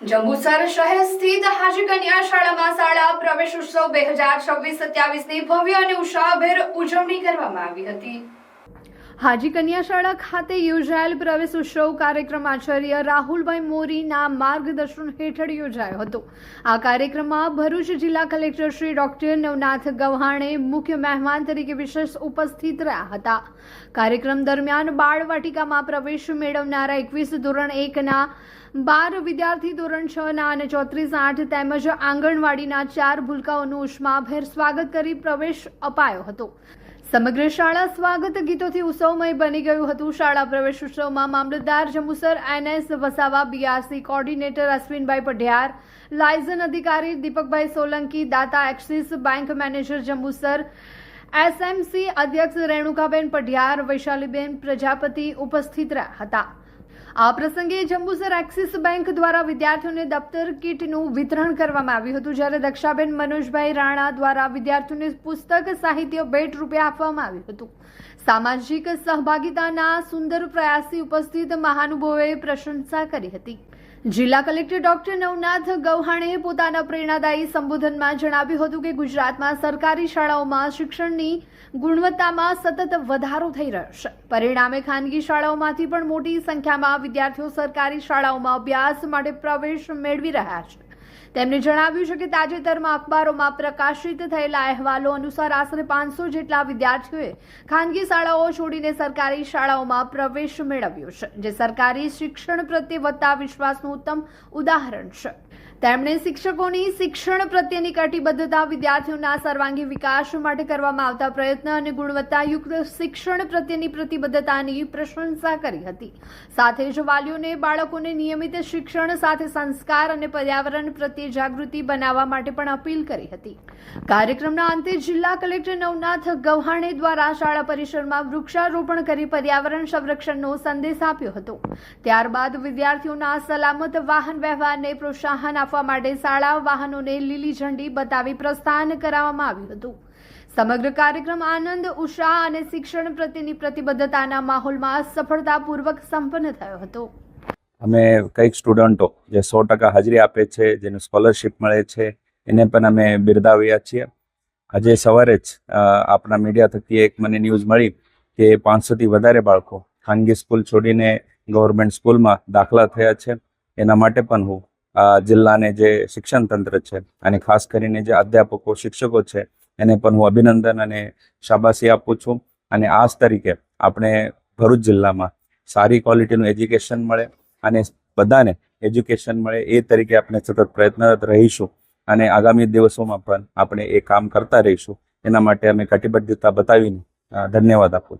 જંબુસર શહેર સ્થિત હાજી કન્યા શાળામાં શાળા પ્રવેશ ઉત્સવ 2026-27ની ભવ્ય અને ઉત્સાહભેર ઉજવણી કરવામાં આવી હતી। હાજી કન્યા શાળા ખાતે યોજાયેલ પ્રવેશ ઉત્સવ કાર્યક્રમ આચાર્ય રાહુલભાઈ મોરીના માર્ગદર્શન હેઠળ યોજાયો હતો। આ કાર્યક્રમમાં ભરૂચ જિલ્લા કલેક્ટર શ્રી ડોક્ટર નવનાથ ગવ્હાણે મુખ્ય મહેમાન તરીકે વિશેષ ઉપસ્થિત રહ્યા હતા। કાર્યક્રમ દરમિયાન બાળવાટિકામાં પ્રવેશ મેળવનારા 21 ધોરણ 1ના 12 વિદ્યાર્થી ધોરણ 6ના અને 34-8 તેમજ આંગણવાડીના 4 ભૂલકાઓનું ઉષ્માભેર સ્વાગત કરી પ્રવેશ અપાયો હતો। સમગ્ર શાળા સ્વાગત ગીતોથી ઉત્સવમય બની ગયું હતું। શાળા પ્રવેશ ઉત્સવમાં મામલતદાર Jambusar NS Vasava, BRC coordinator Ashwinbhai Padhiyar, liaison અધિકારી દીપકભાઈ સોલંકી, દાતા Axis bank manager Jambusar, SMC અધ્યક્ષ રેણુકાબેન પઢિયાર, વૈશાલીબેન પ્રજાપતિ ઉપસ્થિત રહ્યા હતા। આ પ્રસંગે જંબુસર એક્સિસ બેંક દ્વારા વિદ્યાર્થીઓને દફતર કીટનું વિતરણ કરવામાં આવ્યું હતું, જ્યારે દક્ષાબેન મનોજભાઈ રાણા દ્વારા વિદ્યાર્થીઓને પુસ્તક સાહિત્ય ભેટ રૂપે આપવામાં આવ્યું હતું। સામાજિક સહભાગિતાના સુંદર પ્રયાસથી ઉપસ્થિત મહાનુભાવોએ પ્રશંસા કરી હતી। જિલ્લા કલેક્ટર ડોક્ટર નવનાથ ગવ્હાણે પોતાના પ્રેરણાદાયી સંબોધનમાં જણાવ્યું હતું કે ગુજરાતમાં સરકારી શાળાઓમાં શિક્ષણની ગુણવત્તામાં સતત વધારો થઈ રહ્યો છે। પરિણામે ખાનગી શાળાઓમાંથી પણ મોટી સંખ્યામાં વિદ્યાર્થીઓ સરકારી શાળાઓમાં અભ્યાસ માટે પ્રવેશ મેળવી રહ્યા છે। તેમણે જણાવ્યું છે કે તાજેતરમાં અખબારોમાં પ્રકાશિત થયેલા અહેવાલો અનુસાર આશરે 500 જેટલા વિદ્યાર્થીઓએ ખાનગી શાળાઓ છોડીને સરકારી શાળાઓમાં પ્રવેશ મેળવ્યો છે, જે સરકારી શિક્ષણ પ્રત્યે વધતા વિશ્વાસનું ઉત્તમ ઉદાહરણ છે। તેમણે શિક્ષકોની શિક્ષણ પ્રત્યેની કટિબદ્ધતા, વિદ્યાર્થીઓના સર્વાંગી વિકાસ માટે કરવામાં આવતા પ્રયત્ન અને ગુણવત્તાયુક્ત શિક્ષણ પ્રત્યેની પ્રતિબદ્ધતાની પ્રશંસા કરી હતી। સાથે જ વાલીઓને બાળકોને નિયમિત શિક્ષણ સાથે સંસ્કાર અને પર્યાવરણ પ્રત્યે જાગૃતિ બનાવવા માટે પણ અપીલ કરી હતી। કાર્યક્રમના અંતે જિલ્લા કલેક્ટર નવનાથ ગવ્હાણે દ્વારા શાળા પરિસરમાં વૃક્ષારોપણ કરી પર્યાવરણ સંરક્ષણનો સંદેશ આપ્યો હતો। ત્યારબાદ વિદ્યાર્થીઓના સલામત વાહન વ્યવહારને પ્રોત્સાહન આપવા માટે શાળા વાહનોને લીલી ઝંડી બતાવી પ્રસ્થાન કરાવવામાં આવ્યું હતું। સમગ્ર કાર્યક્રમ આનંદ, ઉત્સાહ અને શિક્ષણ પ્રત્યેની પ્રતિબદ્ધતાના માહોલમાં સફળતાપૂર્વક સંપન્ન થયો હતો। અમે કંઈક સ્ટુડન્ટો જે 100% હાજરી આપે છે, જેને સ્કોલરશિપ મળે છે, એને પણ અમે બિરદાવ્યા છીએ। આજે સવારે જ આપણા મીડિયા થકી એક મને ન્યૂઝ મળી કે 500થી વધારે બાળકો ખાનગી સ્કૂલ છોડીને ગવર્મેન્ટ સ્કૂલમાં દાખલા થયા છે। એના માટે પણ હું જિલ્લાને જે શિક્ષણ તંત્ર છે અને ખાસ કરીને જે અધ્યાપકો, શિક્ષકો છે, એને પણ હું અભિનંદન અને શાબાશી આપું છું। અને આ જ તરીકે આપણે ભરૂચ જિલ્લામાં સારી ક્વોલિટીનું એજ્યુકેશન મળે અને બધાને એજ્યુકેશન મળે એ તરીકે આપણે સતત પ્રયત્નરત રહીશું અને આગામી દિવસોમાં પણ આપણે એ કામ કરતા રહીશું। એના માટે અમે કટિબદ્ધતા બતાવીને ધન્યવાદ આપું છું।